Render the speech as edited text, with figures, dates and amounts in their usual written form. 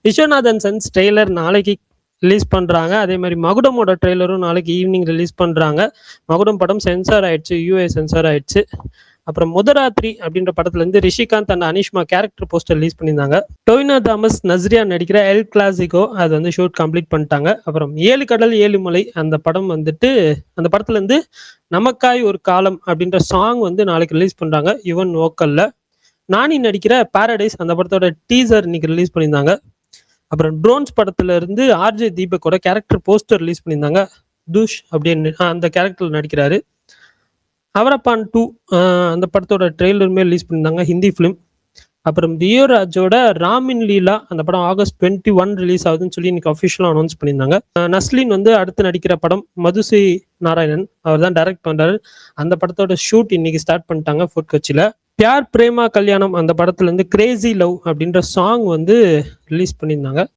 Viswanathan sons trailer நாளைக்கு release பண்றாங்க. அதே மாதிரி மகுடமோட ட்ரெய்லரும் நாளைக்கு ஈவினிங் ரிலீஸ் பண்றாங்க. மகுடம் படம் சென்சார் ஆயிடுச்சு, யூஏ சென்சார் ஆயிடுச்சு. அப்புறம் முதராத்திரி அப்படின்ற படத்துல இருந்து Rishikanth and Anishma character poster release பண்ணியிருந்தாங்க. டொவினோ தாமஸ் நஸ்ரியா நடிக்கிற எல் கிளாசிகோ அது வந்து ஷூட் கம்ப்ளீட் பண்ணிட்டாங்க. அப்புறம் 7 கடல் 7 மலை அந்த படம் வந்துட்டு அந்த படத்துல இருந்து நமக்காய் ஒரு காலம் அப்படின்ற சாங் வந்து நாளைக்கு ரிலீஸ் பண்றாங்க யுவன் வோக்கல்ல. நானி நடிக்கிற பாரடைஸ் அந்த படத்தோட டீசர் இன்னைக்கு ரிலீஸ் பண்ணியிருந்தாங்க. அப்புறம் ட்ரோன்ஸ் படத்துல இருந்து ஆர்ஜே தீபக்கோட கேரக்டர் போஸ்டர் ரிலீஸ் பண்ணியிருந்தாங்க. துஷ் அப்படின்னு அந்த கேரக்டர் நடிக்கிறாரு. அவரப்பான் 2 அந்த படத்தோட ட்ரெய்லருமே ரிலீஸ் பண்ணியிருந்தாங்க, ஹிந்தி ஃபிலிம். அப்புறம் தியோராஜோட ராமின் லீலா அந்த படம் ஆகஸ்ட் 21 ரிலீஸ் ஆகுதுன்னு சொல்லி இன்னைக்கு அஃபிஷியலாக அனௌன்ஸ் பண்ணியிருந்தாங்க. நஸ்லின் வந்து அடுத்து நடிக்கிற படம் மதுசி நாராயணன் அவர் தான் டைரக்ட் பண்றாரு. அந்த படத்தோட ஷூட் இன்னைக்கு ஸ்டார்ட் பண்ணிட்டாங்க ஃபோர்ட் கொச்சியில். பியார் பிரேமா கல்யாணம் அந்த படத்துல இருந்து கிரேசி லவ் அப்படின்ற சாங் வந்து ரிலீஸ் பண்ணியிருந்தாங்க.